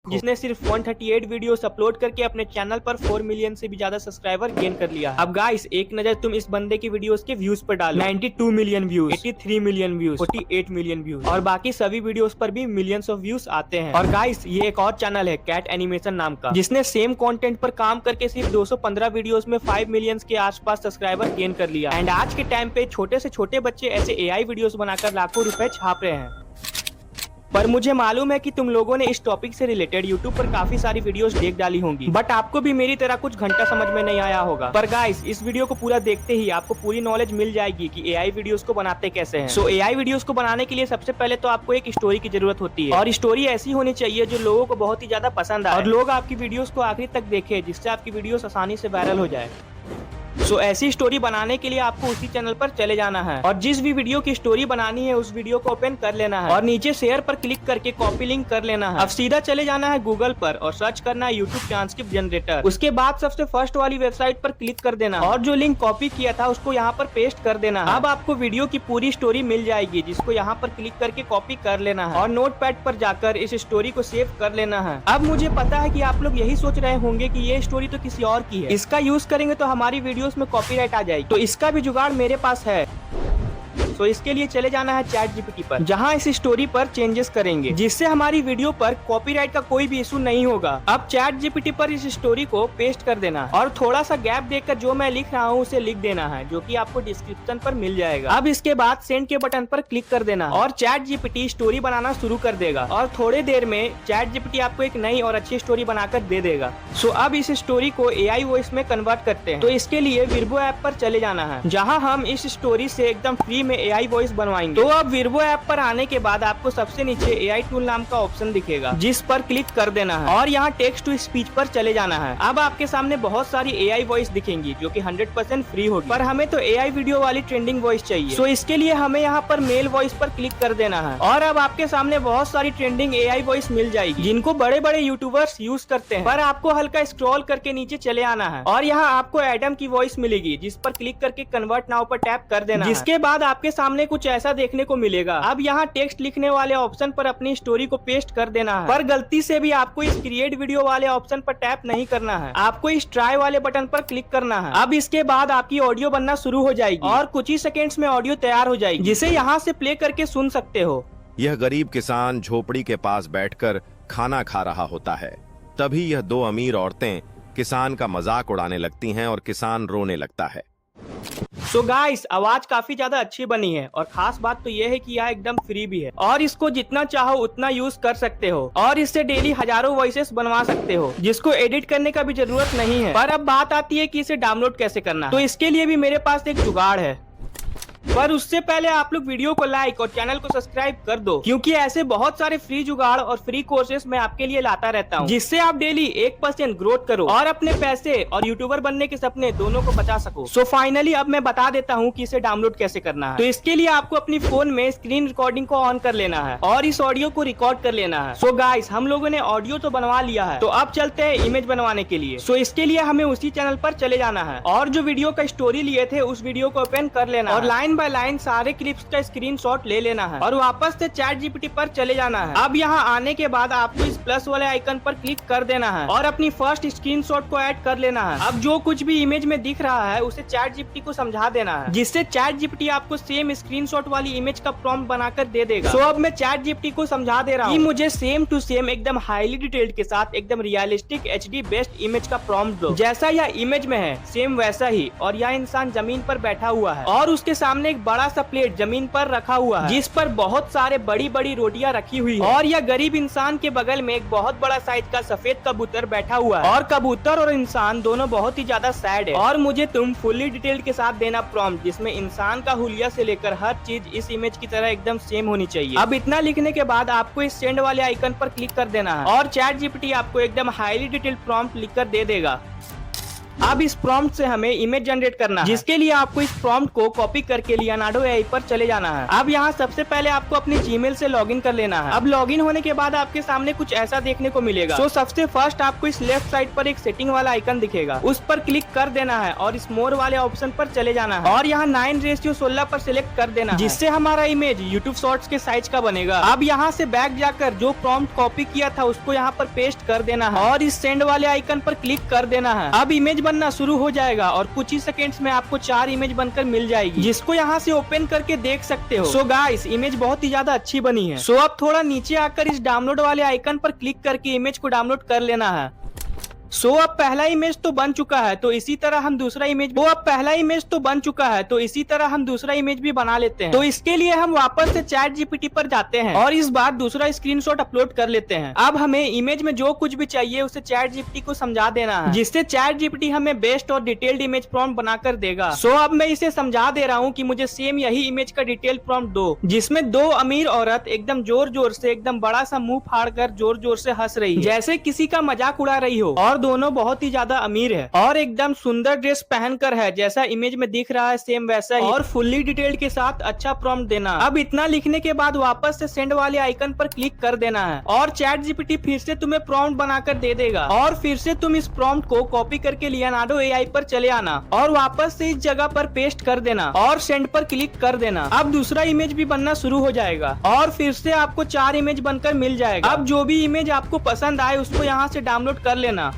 जिसने सिर्फ 138 videos upload करके अपने चैनल पर 4 मिलियन से भी ज्यादा सब्सक्राइबर गेन कर लिया। अब गाइस एक नजर तुम इस बंदे की वीडियोस के व्यूज पर डालो। 92 million views, 83 million views, 48 million views और बाकी सभी वीडियोस पर भी मिलियंस ऑफ व्यूज आते हैं। और गाइस ये एक और चैनल है कैट एनिमेशन नाम का, जिसने सेम कंटेंट पर काम करके सिर्फ 215 वीडियोस में 5 मिलियंस के आसपास सब्सक्राइबर गेन कर लिया। एंड आज के टाइम पे छोटे से छोटे बच्चे ऐसे एआई वीडियोस बनाकर लाखों रुपए छाप रहे हैं। पर मुझे मालूम है कि तुम लोगों ने इस टॉपिक से रिलेटेड यूट्यूब पर काफी सारी वीडियोस देख डाली होंगी, बट आपको भी मेरी तरह कुछ घंटा समझ में नहीं आया होगा। पर गाइस इस वीडियो को पूरा देखते ही आपको पूरी नॉलेज मिल जाएगी कि एआई वीडियोस को बनाते कैसे हैं। सो एआई वीडियोस को बनाने के लिए सबसे पहले तो आपको एक स्टोरी की जरूरत होती है, और स्टोरी ऐसी होनी चाहिए जो लोगों को बहुत ही ज्यादा पसंद आए और लोग आपकी वीडियोस को आखिरी तक देखें, जिससे आपकी वीडियोस आसानी से वायरल हो जाए। सो ऐसी स्टोरी बनाने के लिए आपको उसी चैनल पर चले जाना है और जिस भी वीडियो की स्टोरी बनानी है उस वीडियो को ओपन कर लेना है और नीचे शेयर पर क्लिक करके कॉपी लिंक कर लेना है। अब सीधा चले जाना है गूगल पर और सर्च करना है यूट्यूब ट्रांसक्रिप्ट जनरेटर। उसके बाद सबसे फर्स्ट वाली वेबसाइट पर क्लिक कर देना और जो लिंक कॉपी किया था उसको यहाँ पर पेस्ट कर देना है। अब आपको वीडियो की पूरी स्टोरी मिल जाएगी, जिसको यहाँ पर क्लिक करके कॉपी कर लेना है और नोटपैड पर जाकर इस स्टोरी को सेव कर लेना है। अब मुझे पता है कि आप लोग यही सोच रहे होंगे कि ये स्टोरी तो किसी और की है, इसका यूज करेंगे तो हमारी वीडियोस में कॉपीराइट आ जाएगी। तो इसका भी जुगाड़ मेरे पास है। तो इसके लिए चले जाना है चैट जीपीटी पर, जहां इस स्टोरी पर चेंजेस करेंगे, जिससे हमारी वीडियो पर कॉपीराइट का कोई भी इशू नहीं होगा। अब चैट जीपीटी पर इस स्टोरी को पेस्ट कर देना और थोड़ा सा गैप देकर जो मैं लिख रहा हूँ उसे लिख देना है, जो कि आपको डिस्क्रिप्शन पर मिल जाएगा। अब इसके बाद सेंड के बटन पर क्लिक कर देना और चैट जीपीटी स्टोरी बनाना शुरू कर देगा और थोड़े देर में चैट जीपीटी आपको एक नई और अच्छी स्टोरी बनाकर दे देगा। सो अब इस स्टोरी को एआई वॉइस में कन्वर्ट करते हैं। तो इसके लिए विर्बो ऐप पर चले जाना है, जहाँ हम इस स्टोरी से एकदम फ्री में एआई वॉइस बनवाएंगे। तो अब विर्बो ऐप पर आने के बाद आपको सबसे नीचे एआई टूल नाम का ऑप्शन दिखेगा, जिस पर क्लिक कर देना है और यहाँ टेक्स्ट टू स्पीच पर चले जाना है। अब आपके सामने बहुत सारी एआई वॉइस दिखेंगी जो कि 100% फ्री होगी, पर हमें तो एआई वीडियो वाली ट्रेंडिंग वॉइस चाहिए। सो इसके लिए हमें यहाँ पर मेल वॉइस पर क्लिक कर देना है और अब आपके सामने बहुत सारी ट्रेंडिंग एआई वॉइस मिल जाएगी, जिनको बड़े बड़े यूट्यूबर्स यूज करते हैं। पर आपको हल्का स्क्रॉल करके नीचे चले आना है और यहाँ आपको एडम की वॉइस मिलेगी, जिस पर क्लिक करके कन्वर्ट नाउ पर टैप कर देना है। जिसके बाद आपके सामने कुछ ऐसा देखने को मिलेगा। अब यहाँ टेक्स्ट लिखने वाले ऑप्शन पर अपनी स्टोरी को पेस्ट कर देना है, पर गलती से भी आपको इस क्रिएट वीडियो वाले ऑप्शन पर टैप नहीं करना है, आपको इस ट्राई वाले बटन पर क्लिक करना है। अब इसके बाद आपकी ऑडियो बनना शुरू हो जाएगी और कुछ ही सेकेंड्स में ऑडियो तैयार हो जाएगी, जिसे यहाँ से प्ले करके सुन सकते हो। यह गरीब किसान झोपड़ी के पास बैठकर खाना खा रहा होता है। तभी यह दो अमीर औरतें किसान का मजाक उड़ाने लगती हैं और किसान रोने लगता है। सो गाइस आवाज काफी ज्यादा अच्छी बनी है और खास बात तो ये है कि यह एकदम फ्री भी है और इसको जितना चाहो उतना यूज कर सकते हो और इससे डेली हजारों वॉइसेस बनवा सकते हो, जिसको एडिट करने का भी जरूरत नहीं है। पर अब बात आती है कि इसे डाउनलोड कैसे करना है। तो इसके लिए भी मेरे पास एक जुगाड़ है, पर उससे पहले आप लोग वीडियो को लाइक और चैनल को सब्सक्राइब कर दो, क्योंकि ऐसे बहुत सारे फ्री जुगाड़ और फ्री कोर्सेस मैं आपके लिए लाता रहता हूँ, जिससे आप डेली 1% ग्रोथ करो और अपने पैसे और यूट्यूबर बनने के सपने दोनों को बचा सको। सो फाइनली अब मैं बता देता हूँ कि इसे डाउनलोड कैसे करना है। तो इसके लिए आपको अपनी फोन में स्क्रीन रिकॉर्डिंग को ऑन कर लेना है और इस ऑडियो को रिकॉर्ड कर लेना है। सो गाइस हम लोगों ने ऑडियो तो बनवा लिया है, तो अब चलते हैं इमेज बनवाने के लिए। सो इसके लिए हमें उसी चैनल पर चले जाना है और जो वीडियो का स्टोरी लिए थे उस वीडियो को ओपन कर लेना और लाइन बाय लाइन सारे क्लिप्स का स्क्रीनशॉट ले लेना है और वापस से चैट जीपीटी पर चले जाना है। अब यहाँ आने के बाद आपको इस प्लस वाले आइकन पर क्लिक कर देना है और अपनी फर्स्ट स्क्रीनशॉट को ऐड कर लेना है। अब जो कुछ भी इमेज में दिख रहा है उसे चैट जीपीटी को समझा देना है, जिससे चैट जीपीटी आपको सेम स्क्रीनशॉट वाली इमेज का प्रॉम्प्ट बनाकर दे देगा। सो अब मैं चैट जीपीटी को समझा दे रहा हूँ कि मुझे सेम टू सेम एकदम हाईली डिटेल्ड के साथ एकदम रियलिस्टिक HD बेस्ट इमेज का प्रॉम्प्ट दो, जैसा यह इमेज में है सेम वैसा ही। और यह इंसान जमीन पर बैठा हुआ है और उसके सामने एक बड़ा सा प्लेट जमीन पर रखा हुआ है, जिस पर बहुत सारे बड़ी बड़ी रोटियां रखी हुई है और यह गरीब इंसान के बगल में एक बहुत बड़ा साइज का सफेद कबूतर बैठा हुआ है और कबूतर और इंसान दोनों बहुत ही ज्यादा सैड है। और मुझे तुम फुल्ली डिटेल्ड के साथ देना प्रॉम्प्ट, जिसमें इंसान का हुलिया से लेकर हर चीज इस इमेज की तरह एकदम सेम होनी चाहिए। अब इतना लिखने के बाद आपको इस सेंड वाले आइकन पर क्लिक कर देना है और चैट जीपीटी आपको एकदम हाईली डिटेल्ड प्रॉम्प्ट लिखकर दे देगा। अब इस प्रॉम्प्ट से हमें इमेज जनरेट करना है, जिसके लिए आपको इस प्रॉम्प्ट को कॉपी करके लियोनार्डो एआई पर चले जाना है। अब यहाँ सबसे पहले आपको अपने जीमेल से लॉगिन कर लेना है। अब लॉगिन होने के बाद आपके सामने कुछ ऐसा देखने को मिलेगा। तो सबसे फर्स्ट आपको इस लेफ्ट साइड पर एक सेटिंग वाला आइकन दिखेगा, उस पर क्लिक कर देना है और इस मोर वाले ऑप्शन पर चले जाना है और यहाँ 9:16 पर सिलेक्ट कर देना है, जिससे हमारा इमेज यूट्यूब शॉर्ट्स के साइज का बनेगा। अब यहाँ से बैक जाकर जो प्रॉम्प्ट कॉपी किया था उसको यहाँ पर पेस्ट कर देना है और इस सेंड वाले आइकन पर क्लिक कर देना है। अब इमेज बनना शुरू हो जाएगा और कुछ ही सेकंड्स में आपको 4 इमेज बनकर मिल जाएगी, जिसको यहाँ से ओपन करके देख सकते हो। सो गाइस, इमेज बहुत ही ज्यादा अच्छी बनी है। सो अब थोड़ा नीचे आकर इस डाउनलोड वाले आइकन पर क्लिक करके इमेज को डाउनलोड कर लेना है। सो अब पहला इमेज तो बन चुका है, तो इसी तरह हम दूसरा इमेज भी बना लेते हैं। तो इसके लिए हम वापस से चैट जीपीटी पर जाते हैं और इस बार दूसरा स्क्रीनशॉट अपलोड कर लेते हैं। अब हमें इमेज में जो कुछ भी चाहिए उसे चैट जीपीटी को समझा देना है, जिससे चैट जीपीटी हमें बेस्ट और डिटेल्ड इमेज प्रॉम्प्ट बनाकर देगा। सो अब मैं इसे समझा दे रहा हूँ कि मुझे सेम यही इमेज का डिटेल प्रॉम्प्ट दो, जिसमें 2 अमीर औरत एकदम जोर जोर से एकदम बड़ा सा मुंह फाड़ कर जोर जोर से हंस रही है, जैसे किसी का मजाक उड़ा रही हो, और दोनों बहुत ही ज्यादा अमीर है और एकदम सुंदर ड्रेस पहनकर है, जैसा इमेज में दिख रहा है सेम वैसा ही, और फुल्ली डिटेल्ड के साथ अच्छा प्रॉम्प्ट देना। अब इतना लिखने के बाद वापस से सेंड वाले आइकन पर क्लिक कर देना है और चैट जीपीटी फिर से तुम्हें प्रॉम्प्ट बनाकर दे देगा और फिर से तुम इस प्रॉम्प्ट को कॉपी करके लियोनार्डो एआई पर चले आना और वापस से इस जगह पर पेस्ट कर देना और सेंड पर क्लिक कर देना। अब दूसरा इमेज भी बनना शुरू हो जाएगा और फिर से आपको 4 इमेज बनकर मिल जाएगा। अब जो भी इमेज आपको पसंद आए उसको यहाँ से डाउनलोड कर लेना।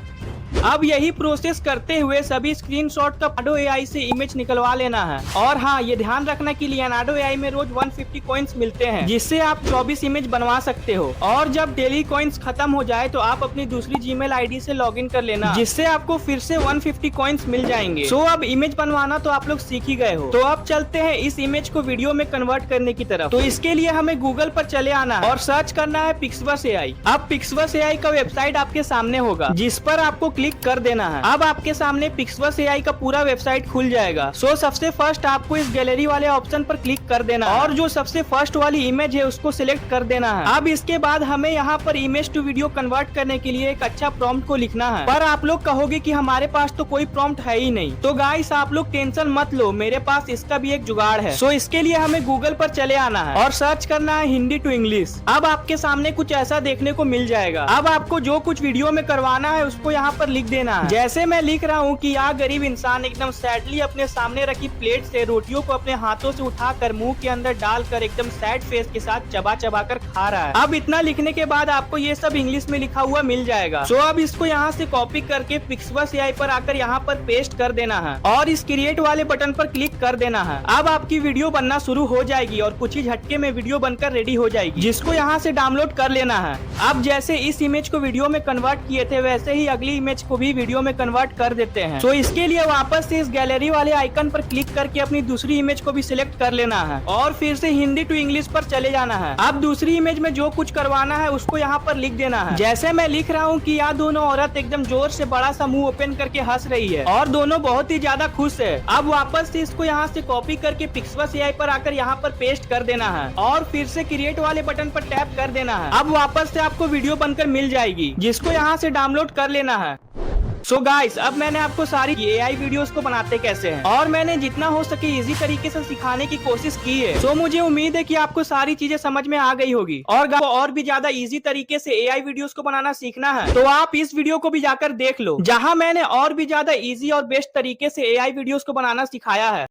अब यही प्रोसेस करते हुए सभी स्क्रीनशॉट का लियोनार्डो एआई से इमेज निकलवा लेना है। और हाँ, ये ध्यान रखना कि लियोनार्डो एआई में रोज 150 कॉइन्स मिलते हैं, जिससे आप 24 इमेज बनवा सकते हो। और जब डेली कॉइन्स खत्म हो जाए तो आप अपनी दूसरी जीमेल आईडी से लॉगिन कर लेना, जिससे आपको फिर से 150 कॉइन्स मिल जाएंगे। सो अब इमेज बनवाना तो आप लोग सीख ही गए हो, तो अब चलते हैं इस इमेज को वीडियो में कन्वर्ट करने की तरफ। तो इसके लिए हमें गूगल पर चले आना है और सर्च करना है पिक्सवर्स एआई। अब पिक्सवर्स एआई का वेबसाइट आपके सामने होगा, जिस पर आपको क्लिक कर देना है। अब आपके सामने पिक्सवर्स एआई का पूरा वेबसाइट खुल जाएगा। सो सबसे फर्स्ट आपको इस गैलरी वाले ऑप्शन पर क्लिक कर देना है और जो सबसे फर्स्ट वाली इमेज है उसको सिलेक्ट कर देना है। अब इसके बाद हमें यहाँ पर इमेज टू वीडियो कन्वर्ट करने के लिए एक अच्छा प्रॉम्प्ट को लिखना है। पर आप लोग कहोगे कि हमारे पास तो कोई प्रॉम्प्ट है ही नहीं। तो गाइस, आप लोग टेंशन मत लो, मेरे पास इसका भी एक जुगाड़ है। सो इसके लिए हमें गूगल पर चले आना है और सर्च करना है हिंदी टू इंग्लिश। अब आपके सामने कुछ ऐसा देखने को मिल जाएगा। अब आपको जो कुछ वीडियो में करवाना है उसको यहाँ पर लिख देना है। जैसे मैं लिख रहा हूँ कि यह गरीब इंसान एकदम सैडली अपने सामने रखी प्लेट से रोटियों को अपने हाथों से उठाकर मुंह के अंदर डालकर एकदम सैड फेस के साथ चबा चबा कर खा रहा है। अब इतना लिखने के बाद आपको ये सब इंग्लिश में लिखा हुआ मिल जाएगा। सो अब इसको यहाँ से कॉपी करके पिक्सवर्स एआई पर आकर यहाँ पर पेस्ट कर देना है और इस क्रिएट वाले बटन पर क्लिक कर देना है। अब आपकी वीडियो बनना शुरू हो जाएगी और कुछ ही झटके में वीडियो बनकर रेडी हो जाएगी, जिसको यहाँ से डाउनलोड कर लेना है। अब जैसे इस इमेज को वीडियो में कन्वर्ट किए थे, वैसे ही अगली इमेज को भी वीडियो में कन्वर्ट कर देते हैं। तो इसके लिए वापस से इस गैलरी वाले आइकन पर क्लिक करके अपनी दूसरी इमेज को भी सिलेक्ट कर लेना है और फिर से हिंदी टू इंग्लिश पर चले जाना है। अब दूसरी इमेज में जो कुछ करवाना है उसको यहाँ पर लिख देना है। जैसे मैं लिख रहा हूँ कि यह दोनों औरत एकदम जोर से बड़ा सा मुंह ओपन करके हंस रही है और दोनों बहुत ही ज्यादा खुश है। अब वापस से इसको यहाँ से कॉपी करके पिक्सवर्स एआई पर आकर यहाँ पर पेस्ट कर देना है और फिर से क्रिएट वाले बटन पर टैप कर देना है। अब वापस से आपको वीडियो बनकर मिल जाएगी, जिसको यहाँ से डाउनलोड कर लेना है। सो गाइस, अब मैंने आपको सारी एआई वीडियोस को बनाते कैसे हैं और मैंने जितना हो सके इजी तरीके से सिखाने की कोशिश की है। सो मुझे उम्मीद है कि आपको सारी चीजें समझ में आ गई होगी और भी ज्यादा इजी तरीके से एआई वीडियोस को बनाना सीखना है तो आप इस वीडियो को भी जाकर देख लो, जहां मैंने और भी ज्यादा इजी और बेस्ट तरीके से एआई वीडियोस को बनाना सिखाया है।